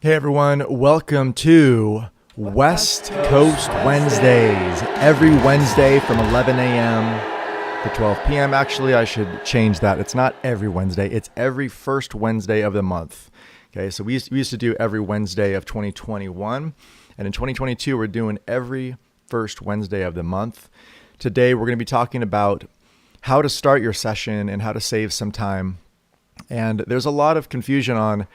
Hey everyone, welcome to West Coast Wednesdays. Every Wednesday from 11 a.m. to 12 p.m. Actually, I should change that. It's not every Wednesday, it's every first Wednesday of the month. Okay, so we used to do every Wednesday of 2021, and in 2022, we're doing every first Wednesday of the month. Today, we're going to be talking about how to start your session and how to save some time. And there's a lot of confusion on,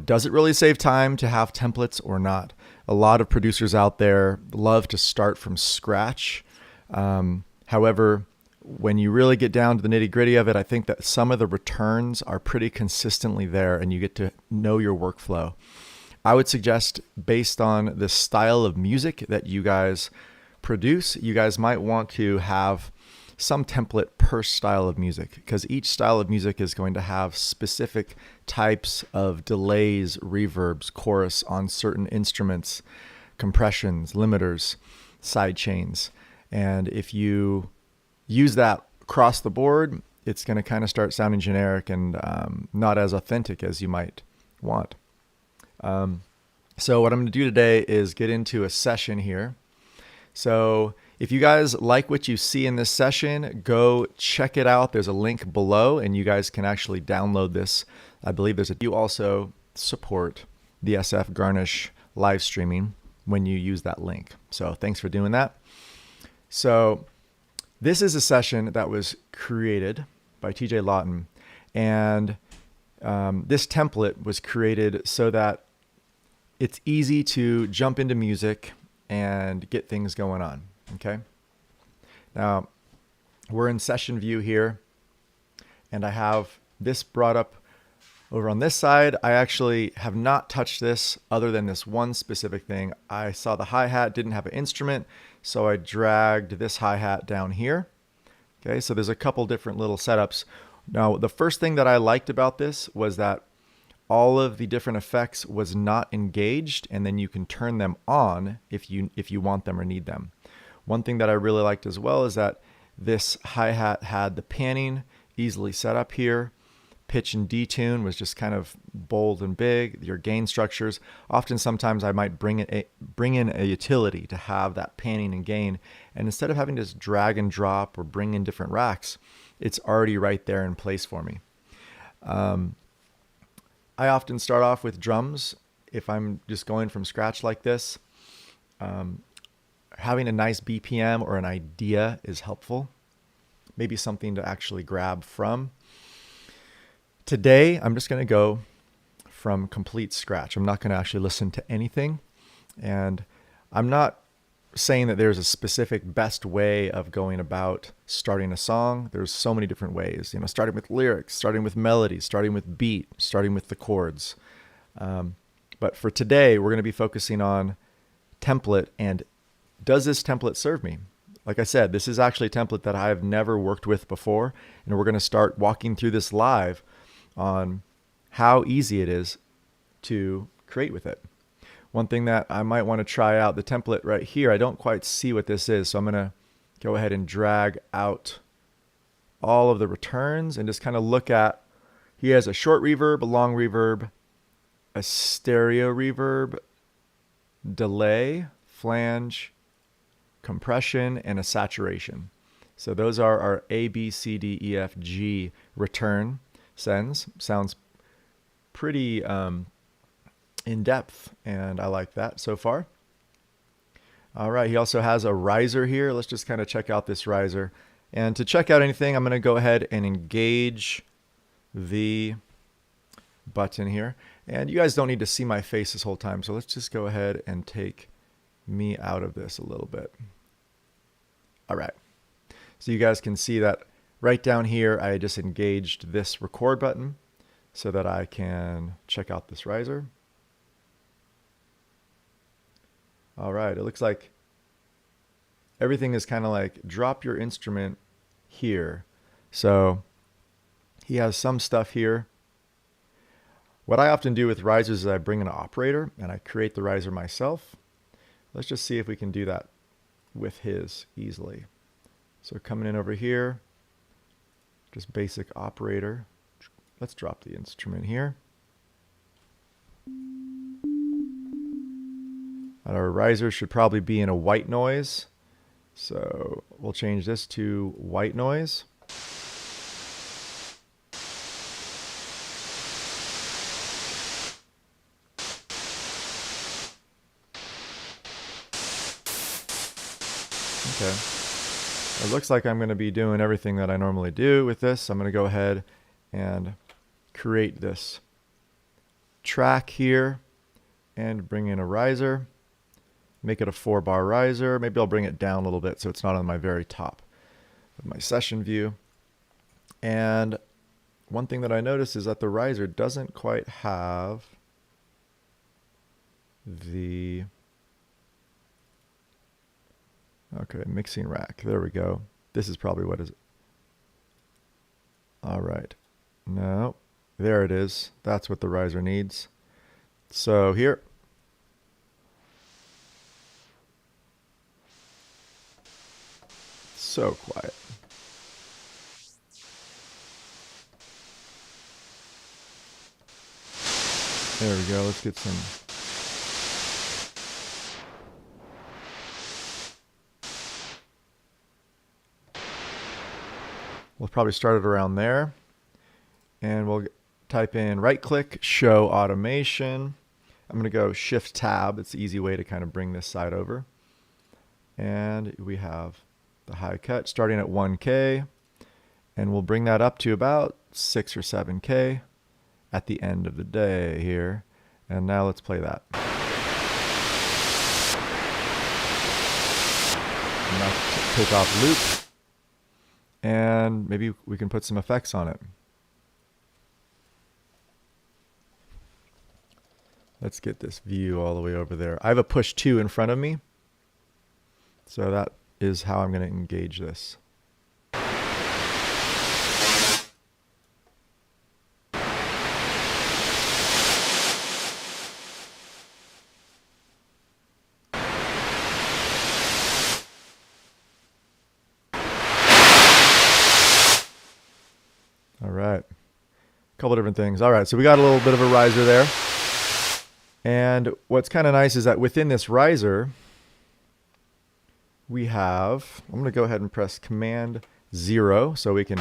does it really save time to have templates or not? A lot of producers out there love to start from scratch. However, when you really get down to the nitty gritty of it, I think that some of the returns are pretty consistently there and you get to know your workflow. I would suggest, based on the style of music that you guys produce, you guys might want to have some template per style of music, because each style of music is going to have specific types of delays, reverbs, chorus on certain instruments, compressions, limiters, side chains. And if you use that across the board, it's going to kind of start sounding generic and not as authentic as you might want. So what I'm going to do today is get into a session here. So if you guys like what you see in this session, go check it out. There's a link below and you guys can actually download this. I believe you also support the SF Garnish live streaming when you use that link. So thanks for doing that. So this is a session that was created by TJ Lawton, and this template was created so that it's easy to jump into music and get things going on. Okay. Now we're in session view here, and I have this brought up over on this side. I actually have not touched this other than this one specific thing. I saw the hi-hat didn't have an instrument, so I dragged this hi-hat down here. Okay, so there's a couple different little setups. Now, the first thing that I liked about this was that all of the different effects was not engaged, and then you can turn them on if you want them or need them. One thing that I really liked as well is that this hi-hat had the panning easily set up here. Pitch and detune was just kind of bold and big. Your gain structures, sometimes I might bring in a utility to have that panning and gain, and instead of having to just drag and drop or bring in different racks, it's already right there in place for me. I often start off with drums if I'm just going from scratch like this. Having a nice BPM or an idea is helpful. Maybe something to actually grab from. Today, I'm just going to go from complete scratch. I'm not going to actually listen to anything. And I'm not saying that there's a specific best way of going about starting a song. There's so many different ways, starting with lyrics, starting with melody, starting with beat, starting with the chords. But for today, we're going to be focusing on template and does this template serve me? Like I said, this is actually a template that I have never worked with before, and we're going to start walking through this live on how easy it is to create with it. One thing that I might want to try out, the template right here, I don't quite see what this is, so I'm going to go ahead and drag out all of the returns and just kind of look at, he has a short reverb, a long reverb, a stereo reverb, delay, flange, compression, and a saturation. So those are our A, B, C, D, E, F, G return sends. Sounds pretty in depth, and I like that so far. All right, he also has a riser here. Let's just kind of check out this riser. And to check out anything, I'm going to go ahead and engage the button here. And you guys don't need to see my face this whole time, so let's just go ahead and take me out of this a little bit. All right, so you guys can see that right down here I just engaged this record button so that I can check out this riser. All right, it looks like everything is kind of like drop your instrument here. So he has some stuff here. What I often do with risers is I bring an operator and I create the riser myself. Let's just see if we can do that with his easily. So coming in over here, just basic operator. Let's drop the instrument here. Our riser should probably be in a white noise. So we'll change this to white noise. Okay. It looks like I'm going to be doing everything that I normally do with this. I'm going to go ahead and create this track here and bring in a riser. Make it a 4-bar riser. Maybe I'll bring it down a little bit so it's not on my very top of my session view. And one thing that I noticed is that the riser doesn't quite have the mixing rack. There we go. This is probably what is it. All right. No, there it is. That's what the riser needs. So here. So quiet. There we go. Let's get some. We'll probably start it around there. And we'll type in right-click, show automation. I'm going to go Shift-Tab. It's the easy way to kind of bring this side over. And we have the high cut starting at 1K. And we'll bring that up to about 6 or 7K at the end of the day here. And now let's play that. And now take off loop. And maybe we can put some effects on it. Let's get this view all the way over there. I have a push 2 in front of me. So that is how I'm going to engage this. All right. A couple different things. All right, so we got a little bit of a riser there. And what's kind of nice is that within this riser, we have, I'm going to go ahead and press Command 0 so we can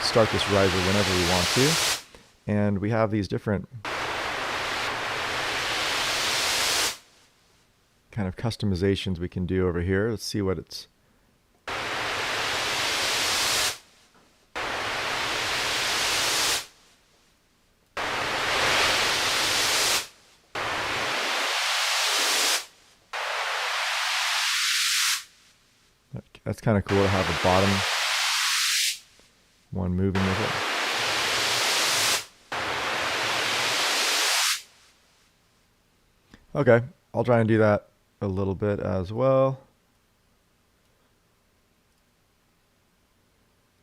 start this riser whenever we want to. And we have these different kind of customizations we can do over here. Let's see what it's. That's kind of cool to have the bottom one moving with it. Okay, I'll try and do that a little bit as well.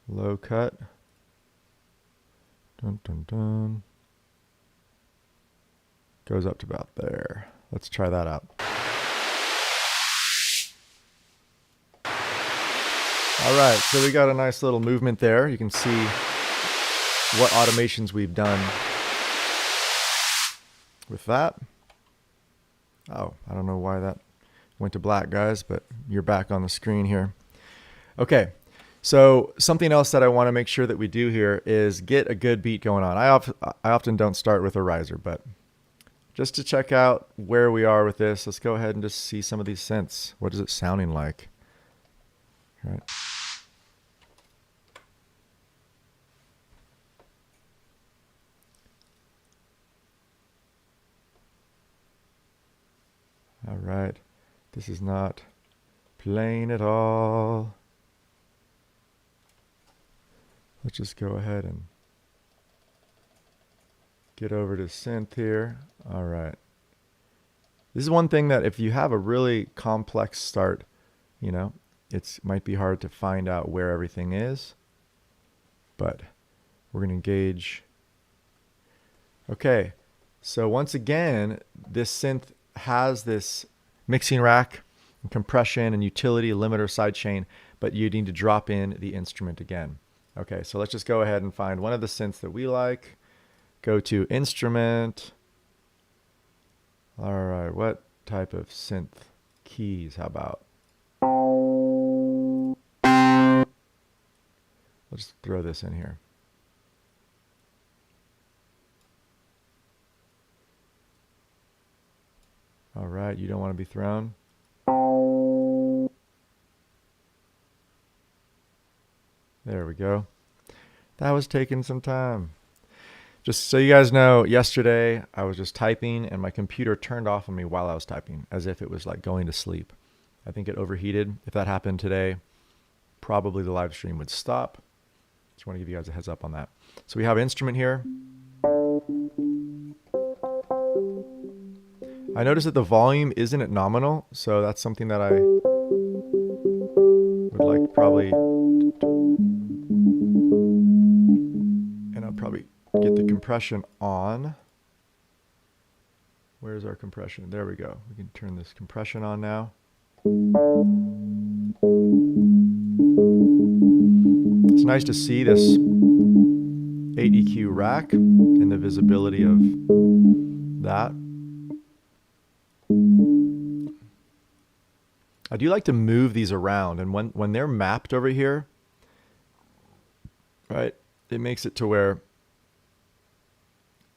Low cut. Dun, dun, dun. Goes up to about there. Let's try that out. All right, so we got a nice little movement there. You can see what automations we've done with that. Oh, I don't know why that went to black, guys, but you're back on the screen here. Okay, so something else that I want to make sure that we do here is get a good beat going on. I often don't start with a riser, but just to check out where we are with this, let's go ahead and just see some of these synths. What is it sounding like? All right. All right, this is not playing at all. Let's just go ahead and get over to synth here. All right. This is one thing that if you have a really complex start, you know, it might be hard to find out where everything is, but we're going to engage. Okay, so once again, this synth has this mixing rack and compression and utility limiter sidechain, but you need to drop in the instrument again. Okay, so let's just go ahead and find one of the synths that we like. Go to instrument. All right, what type of synth keys. How about? Let's throw this in here. All right, you don't want to be thrown. There we go. That was taking some time. Just so you guys know, yesterday I was just typing and my computer turned off on me while I was typing, as if it was like going to sleep. I think it overheated. If that happened today, probably the live stream would stop. Just want to give you guys a heads up on that. So we have an instrument here. I noticed that the volume isn't at nominal, so that's something that I would like to probably, and I'll probably get the compression on. Where's our compression? There we go. We can turn this compression on now. It's nice to see this 8 EQ rack and the visibility of that. I do like to move these around, and when they're mapped over here, right, it makes it to where,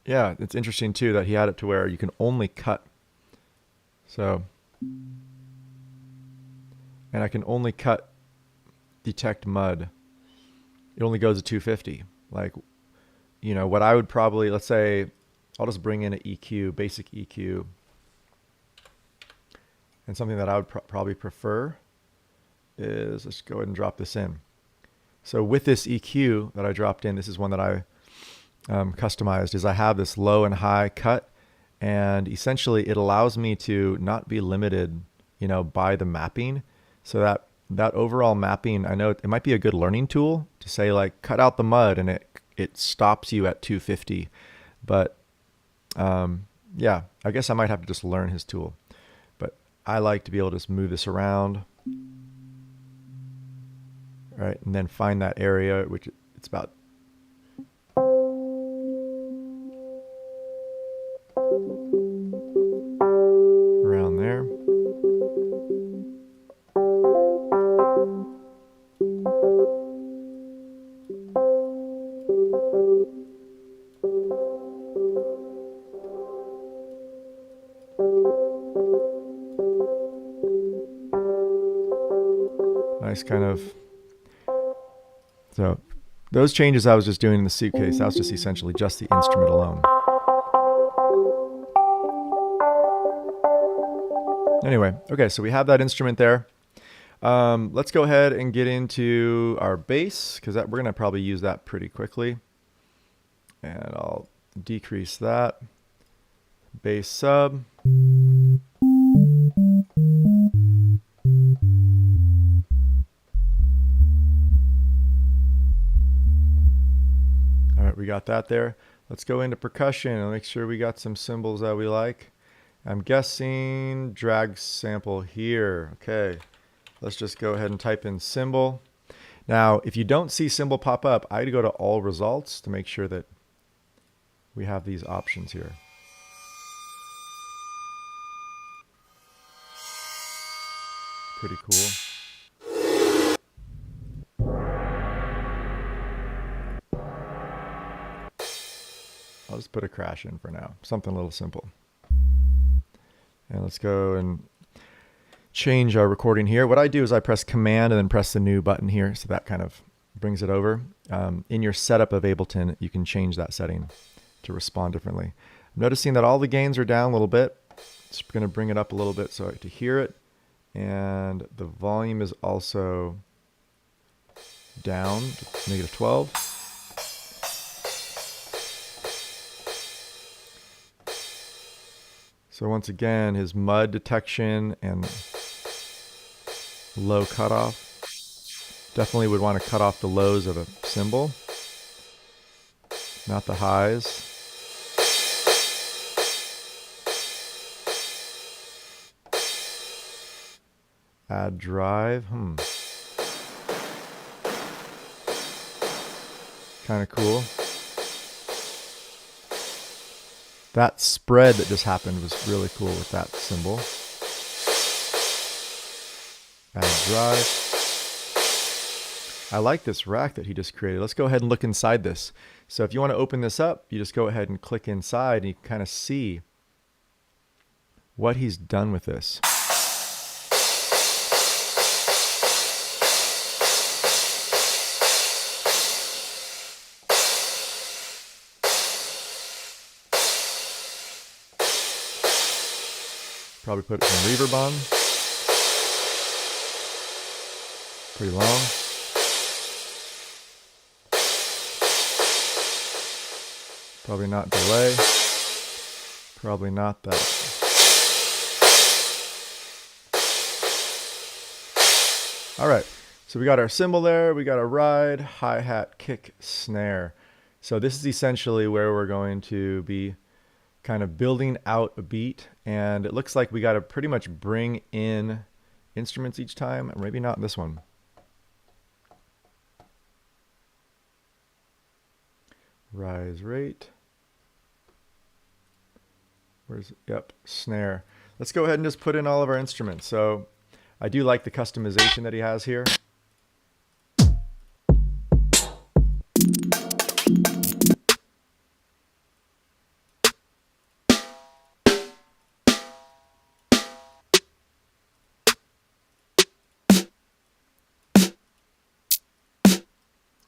yeah, it's interesting too that he had it to where you can only cut. So, and I can only cut detect mud. It only goes to 250. Like, you know, what I would probably, let's say, I'll just bring in an EQ, basic EQ. And something that I would probably prefer is, let's go ahead and drop this in. So with this EQ that I dropped in, this is one that I customized, is I have this low and high cut, and essentially it allows me to not be limited, you know, by the mapping. So that overall mapping, I know it might be a good learning tool to say like, cut out the mud, and it stops you at 250. But yeah, I guess I might have to just learn his tool. I like to be able to just move this around, right, and then find that area, which it's about around there. Nice kind of, so those changes I was just doing in the suitcase, that was just essentially just the instrument alone. Anyway, okay, so we have that instrument there. Let's go ahead and get into our bass, because we're going to probably use that pretty quickly. And I'll decrease that. Bass sub. All right, we got that there. Let's go into percussion and make sure we got some cymbals that we like. I'm guessing drag sample here. Okay, let's just go ahead and type in cymbal. Now, if you don't see cymbal pop up, I'd go to all results to make sure that we have these options here. Pretty cool. I'll just put a crash in for now. Something a little simple. And let's go and change our recording here. What I do is I press Command and then press the new button here. So that kind of brings it over. In your setup of Ableton, you can change that setting to respond differently. I'm noticing that all the gains are down a little bit. Just going to bring it up a little bit so I to hear it. And the volume is also down to -12. So once again, his mud detection and low cutoff. Definitely would want to cut off the lows of a cymbal, not the highs. Add drive. Kind of cool. That spread that just happened was really cool with that cymbal. Add drive. I like this rack that he just created. Let's go ahead and look inside this. So if you want to open this up, you just go ahead and click inside and you can kind of see what he's done with this. Probably put some reverb on. Pretty long. Probably not delay. Probably not that. All right, so we got our cymbal there. We got a ride, hi-hat, kick, snare. So this is essentially where we're going to be kind of building out a beat. And it looks like we got to pretty much bring in instruments each time. Maybe not this one. Rise rate. Yep, snare. Let's go ahead and just put in all of our instruments. So I do like the customization that he has here.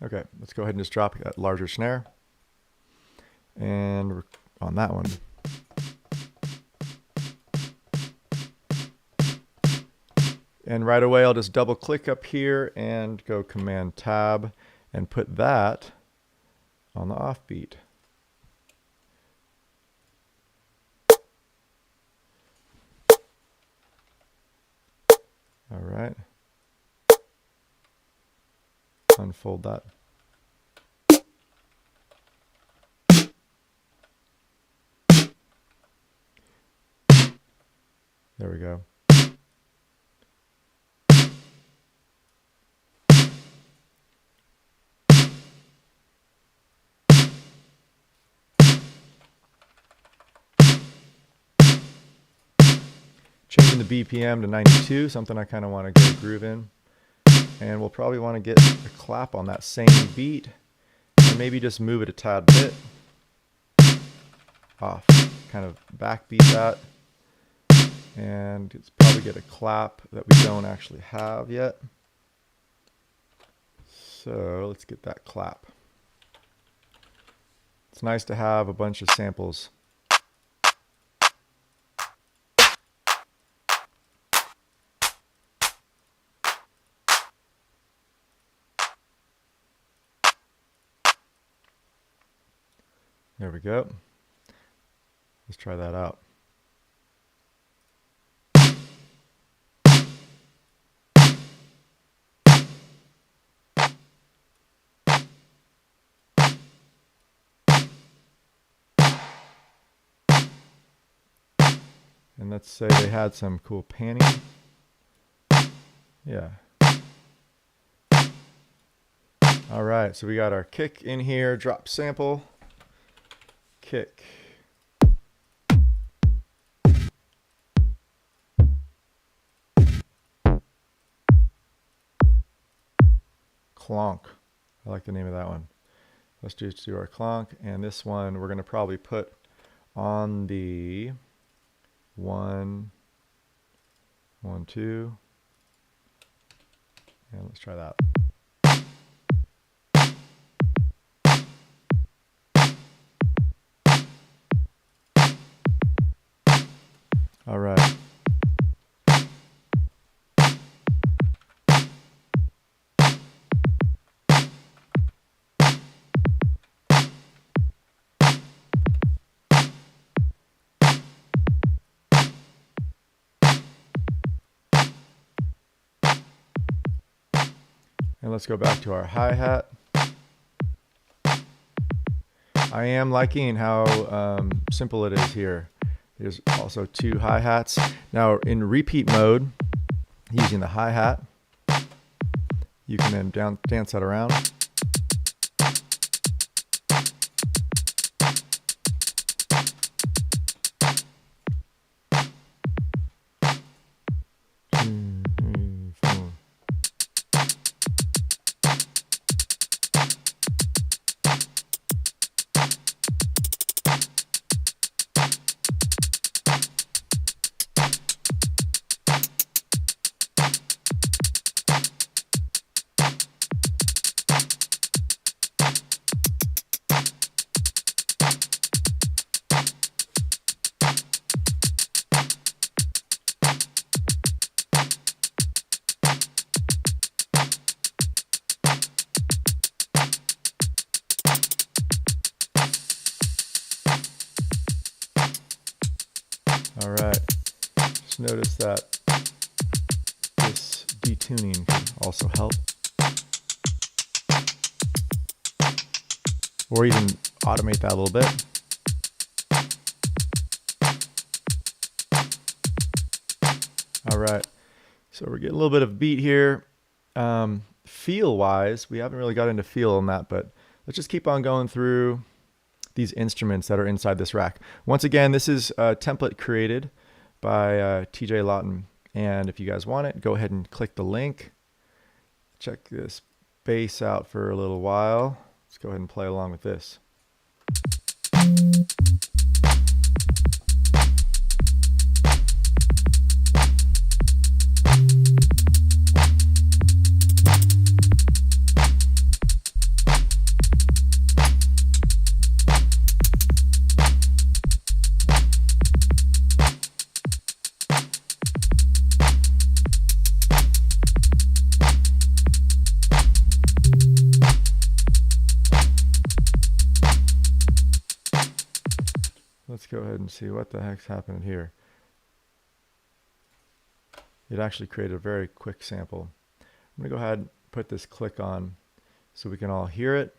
Okay, let's go ahead and just drop that larger snare. And we're on that one. And right away, I'll just double click up here and go Command Tab and put that on the offbeat. All right. Unfold that. There we go. Changing the BPM to 92, something I kind of want to get a groove in. And we'll probably want to get a clap on that same beat and maybe just move it a tad bit off, kind of backbeat that. And it's probably get a clap that we don't actually have yet. So let's get that clap. It's nice to have a bunch of samples. There we go. Let's try that out. And let's say they had some cool panning. Yeah. All right, so we got our kick in here, drop sample. Kick. Clonk. I like the name of that one. Let's just do our clonk, and this one we're going to probably put on the 1, 1, 2, and let's try that. All right. And let's go back to our hi-hat. I am liking how simple it is here. There's also 2 hi-hats. Now in repeat mode, using the hi-hat, you can then dance that around. All right. Just notice that this detuning can also help. Or even automate that a little bit. All right. So we're getting a little bit of beat here. Feel-wise, we haven't really got into feel on that, but let's just keep on going through these instruments that are inside this rack. Once again, this is a template created by TJ Lawton. And if you guys want it, go ahead and click the link. Check this bass out for a little while. Let's go ahead and play along with this. Let's go ahead and see what the heck's happening here. It actually created a very quick sample. I'm going to go ahead and put this click on so we can all hear it.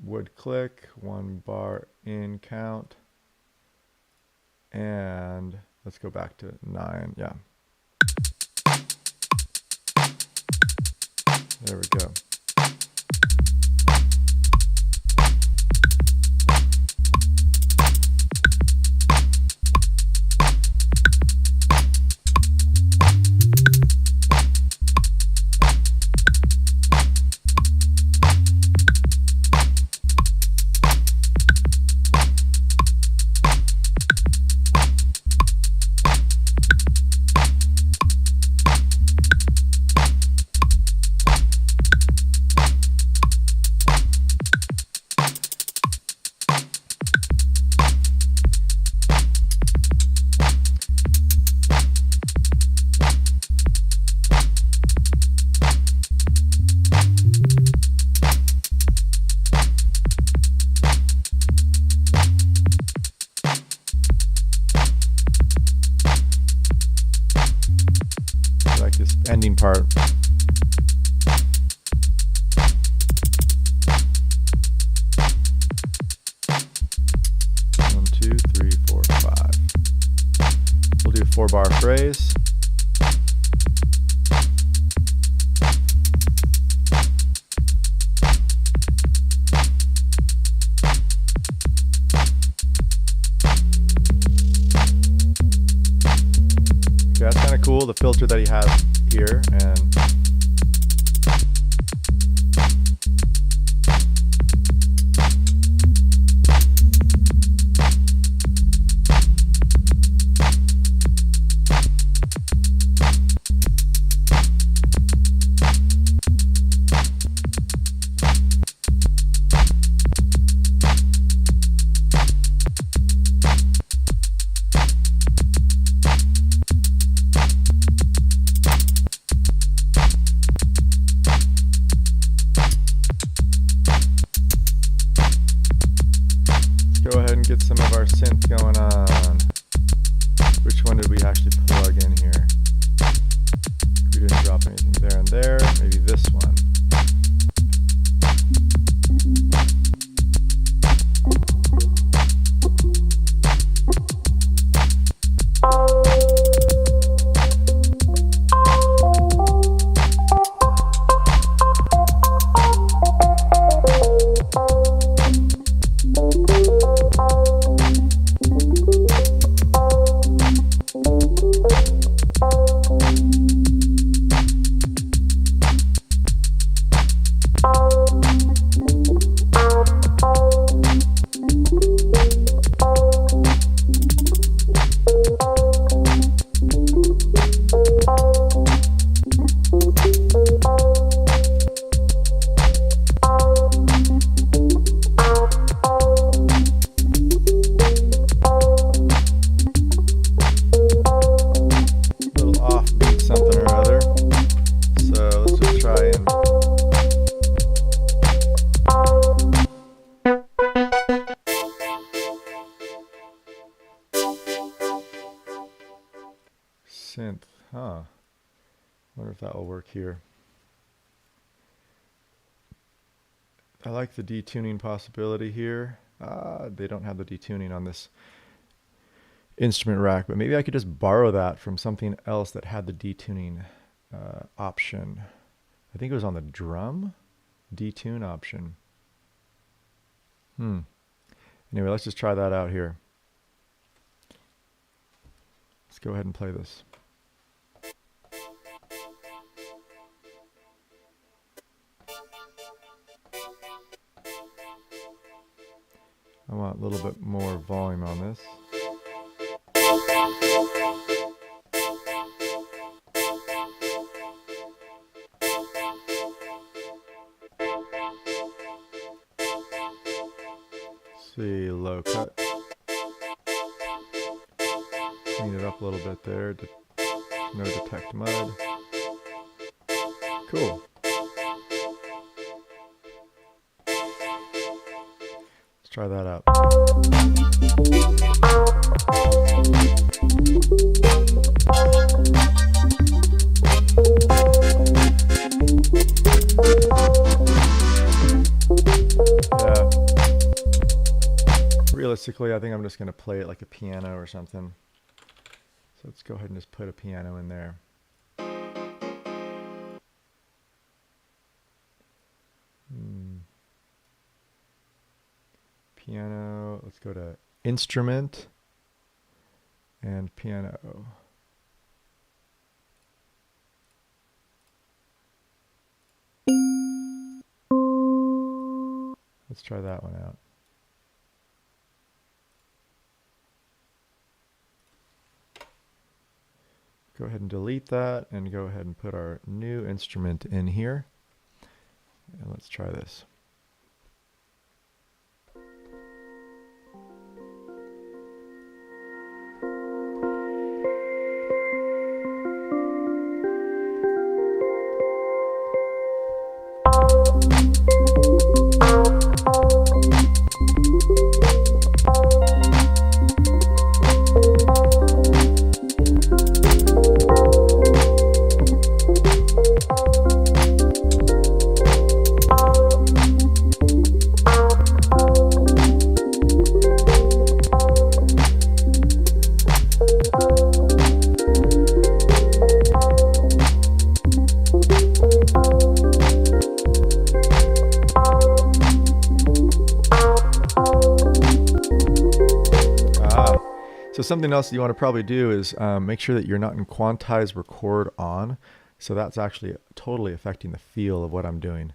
Wood click, 1 bar in count. And let's go back to 9. Yeah. There we go. Ending part. One, two, three, four, five. We'll do 4-bar phrase. Okay, that's kind of cool, the filter that he has here, and go ahead and get some of our synth going on. Which one did we actually plug in here? We didn't drop anything there and there. Maybe this one. Huh. Wonder if that will work here. I like the detuning possibility here. They don't have the detuning on this instrument rack, but maybe I could just borrow that from something else that had the detuning option. I think it was on the drum detune option. Anyway, let's just try that out here. Let's go ahead and play this. I want a little bit more volume on this. See, low cut. Clean it up a little bit there. No detect mud. Cool. Let's try that out. Yeah. Realistically, I think I'm just going to play it like a piano or something. So let's go ahead and just put a piano in there. Piano, let's go to instrument and piano. Let's try that one out. Go ahead and delete that and go ahead and put our new instrument in here. And let's try this. So something else you want to probably do is make sure that you're not in quantize record on. So that's actually totally affecting the feel of what I'm doing.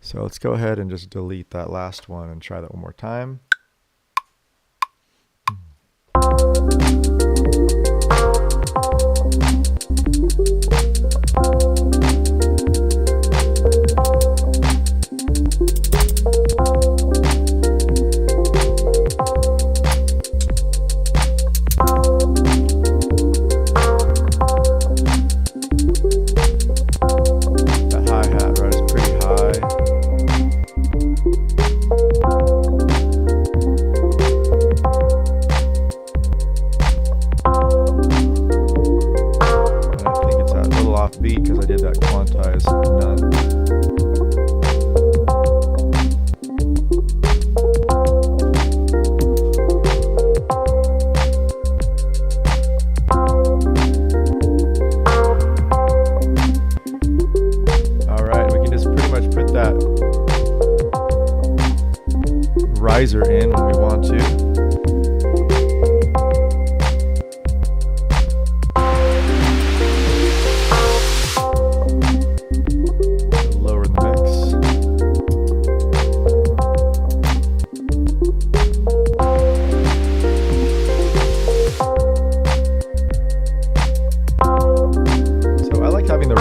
So let's go ahead and just delete that last one and try that one more time. Beat because I did that quantize none. All right, we can just pretty much put that riser in when we want to.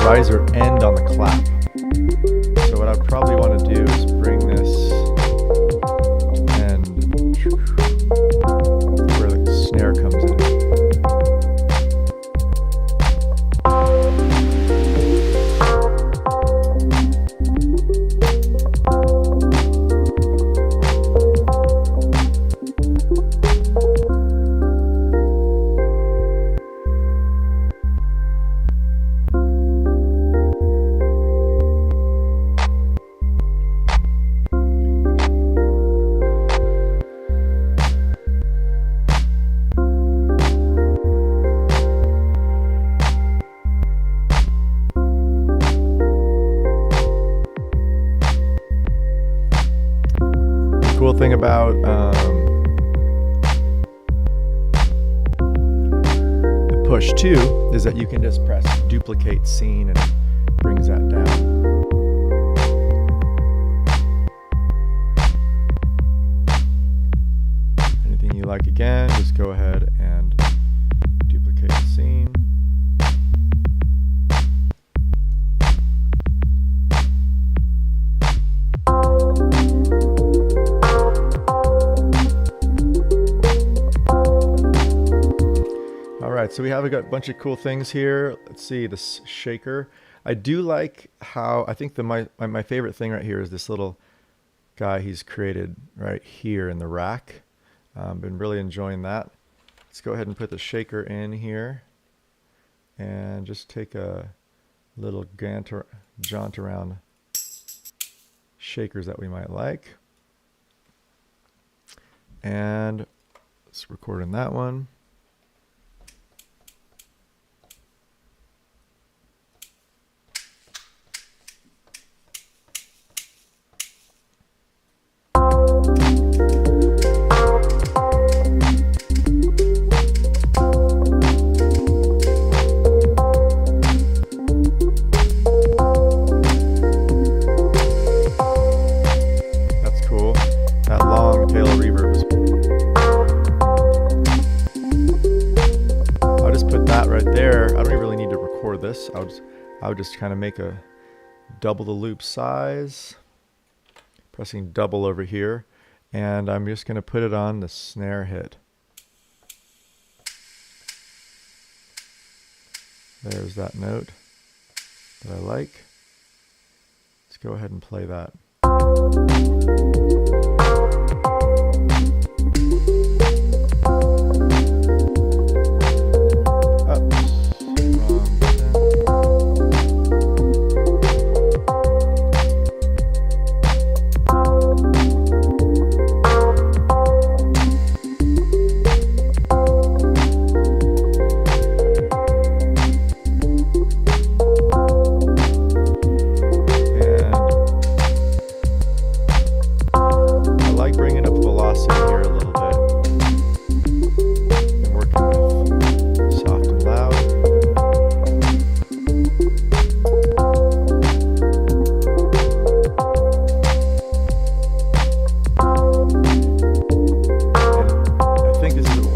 Riser end on the clap. So what I'd probably want to do is bring this to end cool thing about the push 2 is that you can just press duplicate scene and it brings that down. Anything you like again, just go ahead and duplicate the scene. Alright, so we have a bunch of cool things here. Let's see, this shaker. I do like how, I think my favorite thing right here is this little guy he's created right here in the rack. Been really enjoying that. Let's go ahead and put the shaker in here and just take a little jaunt around shakers that we might like. And let's record in that one. I would just kind of make a double the loop size, pressing double over here, and I'm just going to put it on the snare hit. There's that note that I like. Let's go ahead and play that.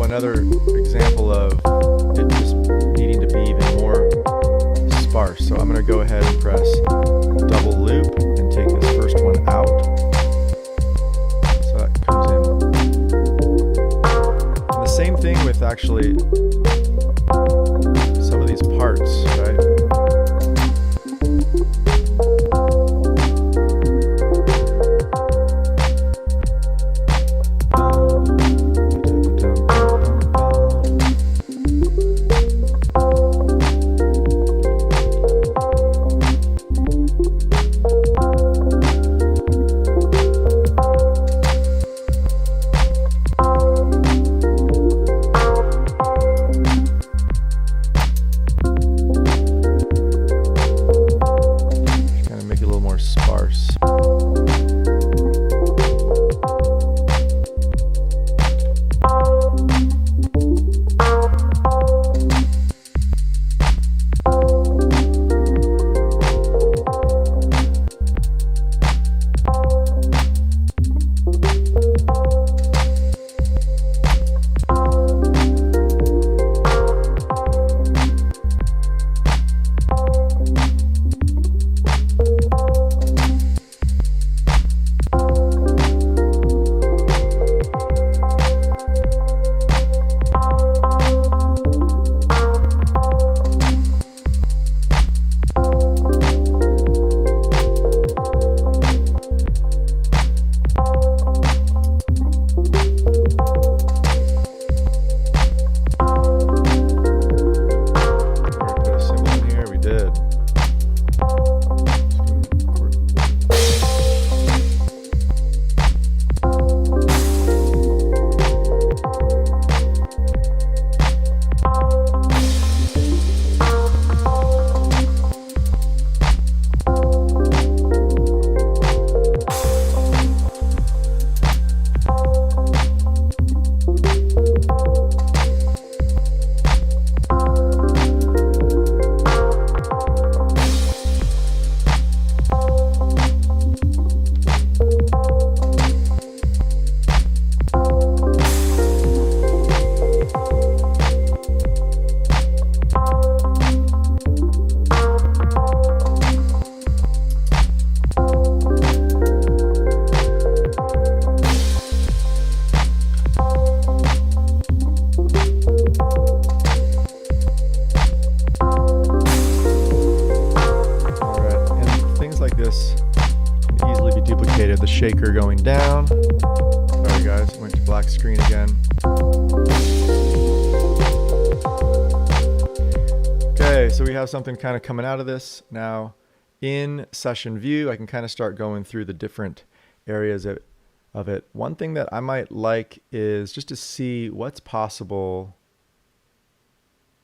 Another example of it just needing to be even more sparse. So I'm going to go ahead and press double loop and take this first one out. So that comes in. And the same thing with actually some of these parts, right? going down. Sorry guys, went to black screen again. Okay, so we have something kind of coming out of this. Now in session view, I can kind of start going through the different areas of it. One thing that I might like is just to see what's possible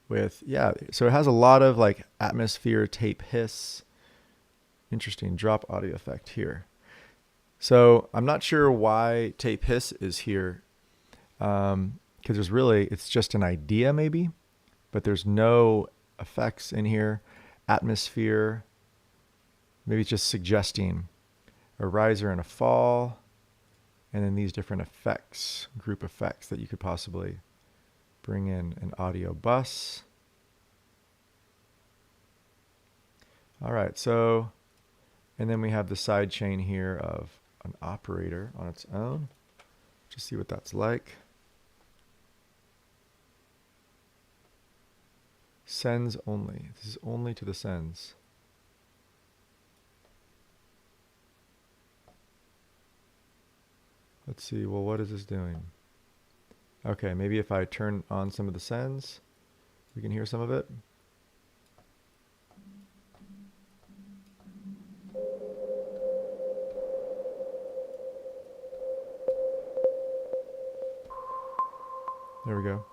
with, so it has a lot of like atmosphere, tape hiss. Interesting drop audio effect here. So I'm not sure why tape hiss is here, because it's just an idea maybe, but there's no effects in here. Atmosphere, maybe it's just suggesting a riser and a fall, and then these different effects, group effects that you could possibly bring in an audio bus. All right, so, and then we have the side chain here of an operator on its own. Just see what that's like. Sends only. This is only to the sends. Let's see, well, what is this doing? Okay, maybe if I turn on some of the sends, we can hear some of it. There we go.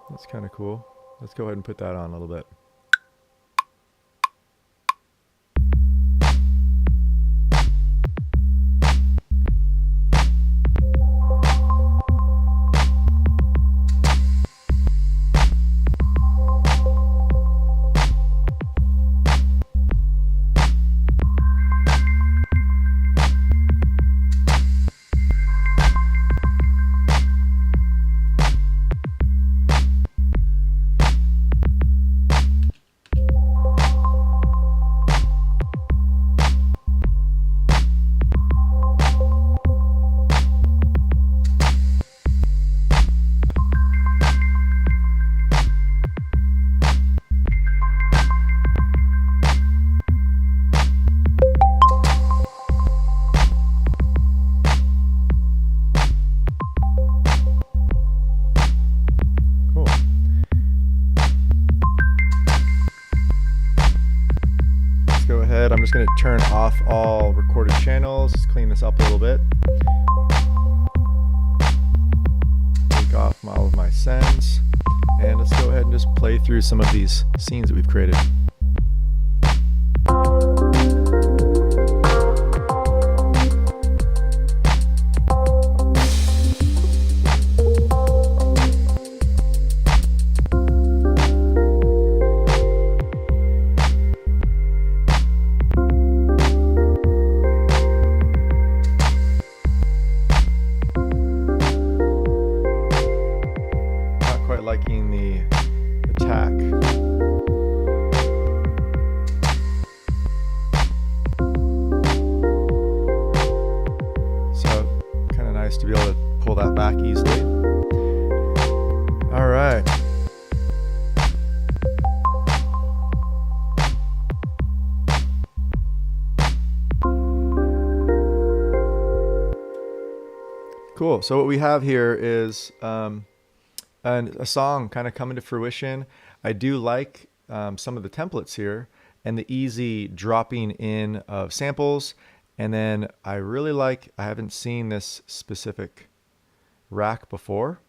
That's kind of cool. Let's go ahead and put that on a little bit. I'm just going to turn off all recorded channels, clean this up a little bit. Take off all of my sends, and let's go ahead and just play through some of these scenes that we've created. Liking the attack. So kind of nice to be able to pull that back easily. All right. Cool. So what we have here is and a song kind of coming to fruition. I do like some of the templates here and the easy dropping in of samples. And then I really like, I haven't seen this specific rack before.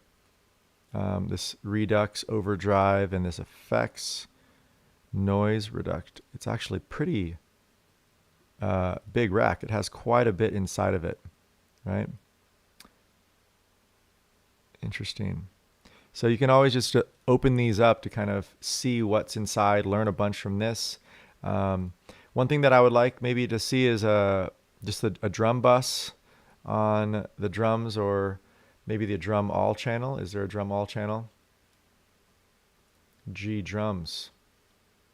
This redux, overdrive, and this effects noise reduct. It's actually pretty big rack. It has quite a bit inside of it, right? Interesting. So you can always just open these up to kind of see what's inside, learn a bunch from this. One thing that I would like maybe to see is just a drum bus on the drums, or maybe the drum all channel. Is there a drum all channel? G drums.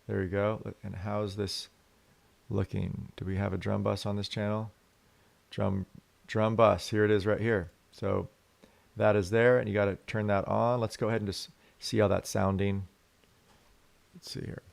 There you go. And how's this looking? Do we have a drum bus on this channel? Drum bus. Here it is right here. So that is there, and you got to turn that on. Let's go ahead and just see how that's sounding. Let's see here.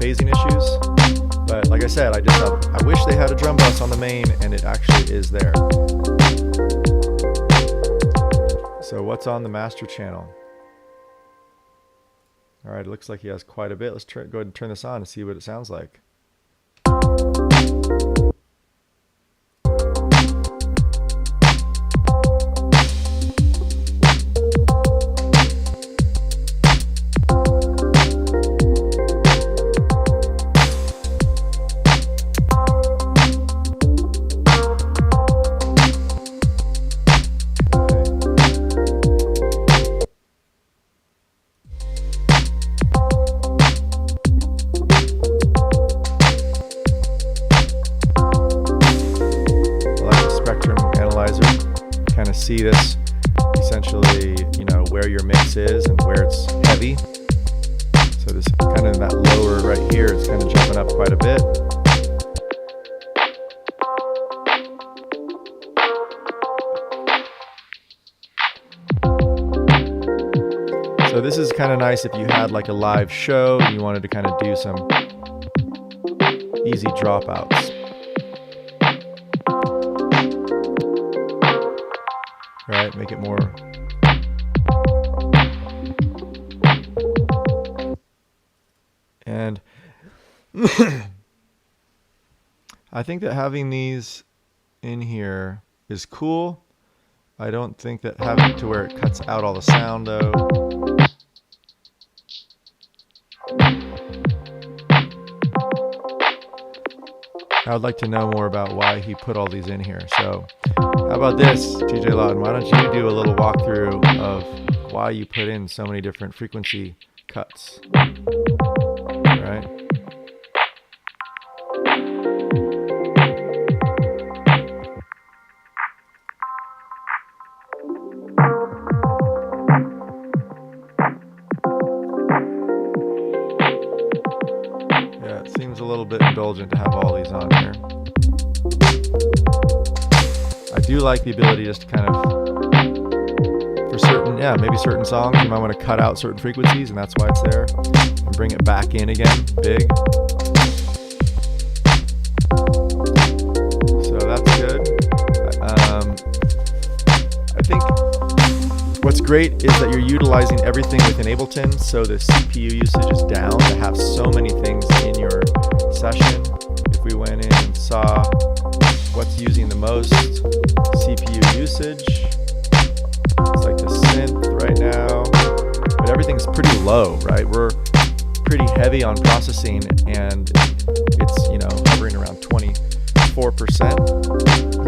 phasing issues. But like I said, I wish they had a drum bus on the main, and it actually is there. So what's on the master channel? All right, it looks like he has quite a bit. Let's go ahead and turn this on and see what it sounds like. Kind of see this essentially, where your mix is and where it's heavy. So this kind of that lower right here, it's kind of jumping up quite a bit. So this is kind of nice if you had like a live show and you wanted to kind of do some easy dropouts. Right, make it more. And I think that having these in here is cool. I don't think that having to where it cuts out all the sound though. I would like to know more about why he put all these in here. So how about this, TJ Lawton? Why don't you do a little walkthrough of why you put in so many different frequency cuts? Right? Yeah, it seems a little bit indulgent to have all these on here. I do like the ability just to kind of, for certain, maybe certain songs, you might want to cut out certain frequencies, and that's why it's there, and bring it back in again, big. So that's good. I think what's great is that you're utilizing everything within Ableton, so the CPU usage is down to have so many things in your session. If we went in and saw what's using the most CPU usage, it's like the synth right now, but everything's pretty low, right? We're pretty heavy on processing, and it's hovering around 24%.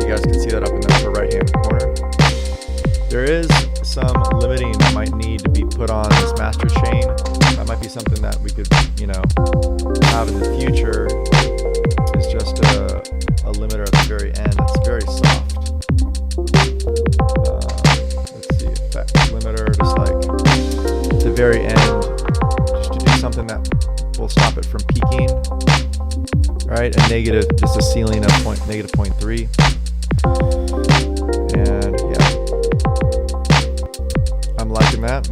You guys can see that up in the upper right hand corner. There is some limiting that might need to be put on this master chain. That might be something that we could have in the future, is just a limiter at the very end. It's very soft. Let's see, effect limiter, just like at the very end, just to do something that will stop it from peaking, right? A negative, just a ceiling of negative 0.3. And yeah, I'm liking that.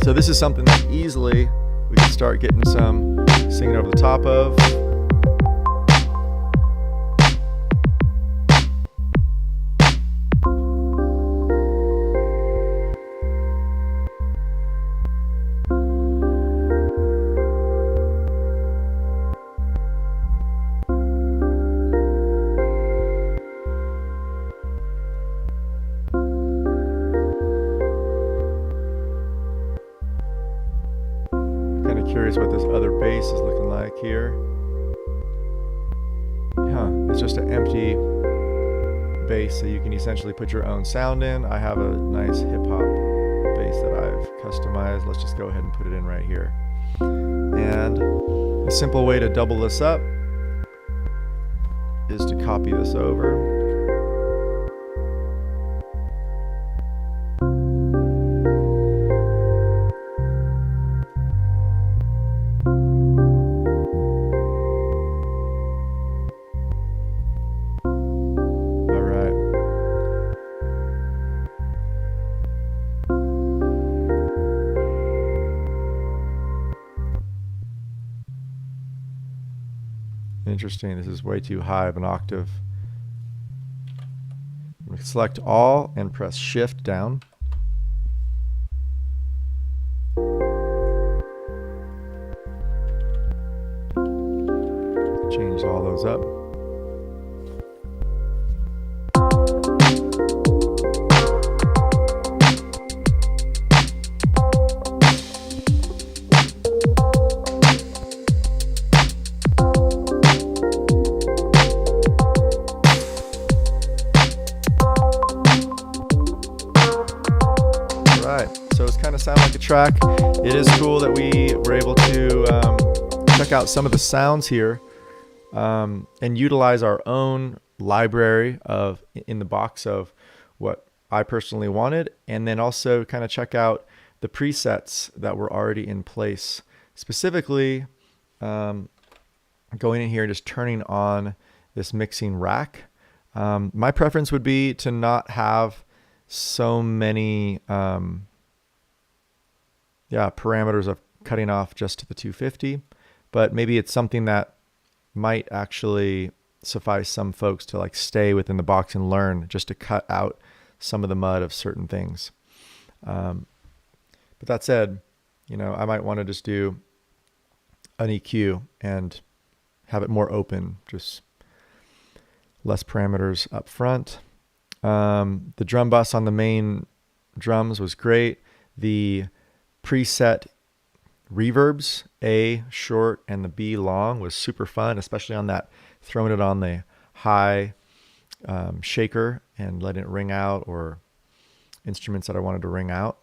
So this is something that easily we can start getting some singing over the top of. Curious what this other bass is looking like here. It's just an empty bass, so you can essentially put your own sound in. I have a nice hip-hop bass that I've customized. Let's just go ahead and put it in right here. And a simple way to double this up is to copy this over. Interesting. This is way too high of an octave. Select all and press shift down. Change all those up. So it's kind of sound like a track. It is cool that we were able to check out some of the sounds here and utilize our own library in the box of what I personally wanted, and then also kind of check out the presets that were already in place. Specifically, going in here, just turning on this mixing rack. My preference would be to not have so many parameters of cutting off just to the 250, but maybe it's something that might actually suffice some folks to like stay within the box and learn, just to cut out some of the mud of certain things. But that said, I might want to just do an EQ and have it more open, just less parameters up front. The drum bus on the main drums was great. The preset reverbs, A short and the B long, was super fun, especially on that, throwing it on the high shaker and letting it ring out, or instruments that I wanted to ring out.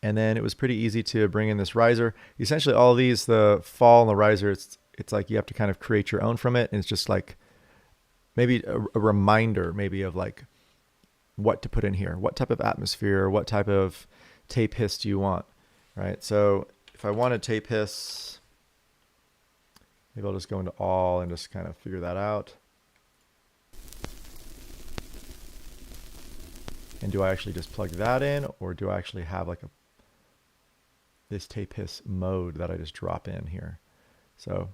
And then it was pretty easy to bring in this riser. Essentially all of these, the fall and the riser, it's like you have to kind of create your own from it. And it's just like maybe a reminder maybe of like what to put in here, what type of atmosphere, what type of tape hiss do you want, right? So if I wanted tape hiss, maybe I'll just go into all and just kind of figure that out. And do I actually just plug that in, or do I actually have like this tape hiss mode that I just drop in here? So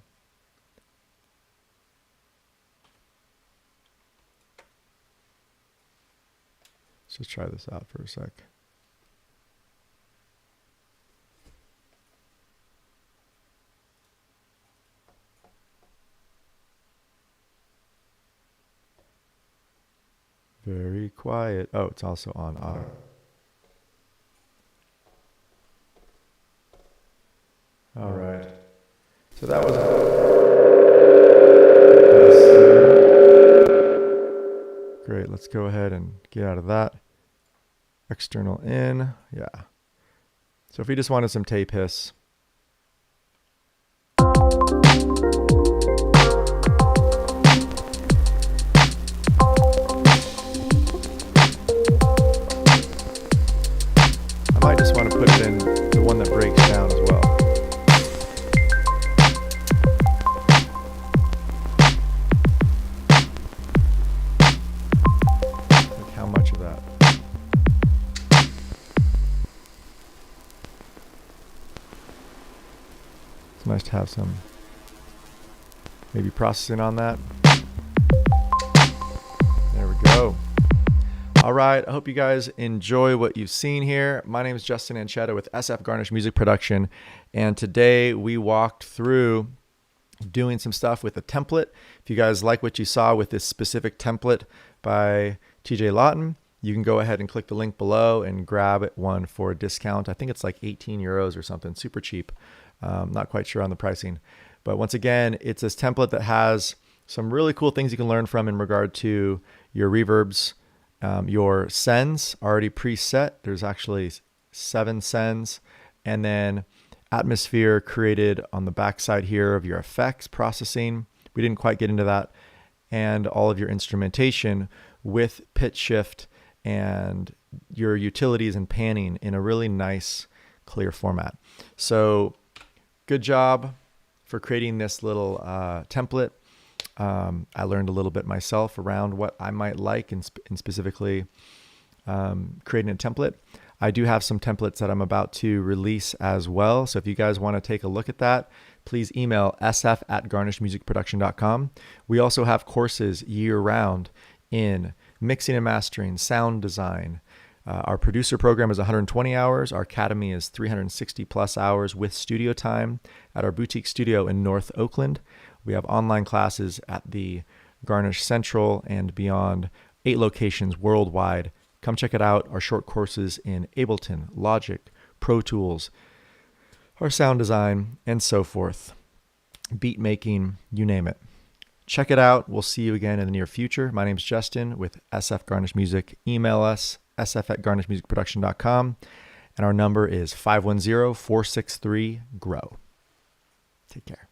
let's just try this out for a sec. Very quiet. Oh, it's also on auto. All right. So that was great. Let's go ahead and get out of that. External in. Yeah. So if we just wanted some tape hiss. I might just want to put it in the one that breaks down as well. Like how much of that? It's nice to have some maybe processing on that. There we go. All right, I hope you guys enjoy what you've seen here. My name is Justin Ancheta with SF Garnish Music Production, and today we walked through doing some stuff with a template. If you guys like what you saw with this specific template by TJ Lawton, you can go ahead and click the link below and grab one for a discount. I think it's like 18 euros or something, super cheap. Not quite sure on the pricing. But once again, it's this template that has some really cool things you can learn from in regard to your reverbs, your sends already preset. There's actually 7 sends, and then atmosphere created on the backside here of your effects processing. We didn't quite get into that. And all of your instrumentation with pitch shift and your utilities and panning in a really nice, clear format. So good job for creating this little template. I learned a little bit myself around what I might like, and specifically creating a template. I do have some templates that I'm about to release as well. So if you guys want to take a look at that, please email sf@garnishmusicproduction.com. We also have courses year round in mixing and mastering, sound design. Our producer program is 120 hours. Our academy is 360 plus hours with studio time at our boutique studio in North Oakland. We have online classes at the Garnish Central and beyond, 8 locations worldwide. Come check it out. Our short courses in Ableton, Logic, Pro Tools, our sound design, and so forth. Beat making, you name it. Check it out. We'll see you again in the near future. My name's Justin with SF Garnish Music. Email us, sf@garnishmusicproduction.com. And our number is 510-463-GROW. Take care.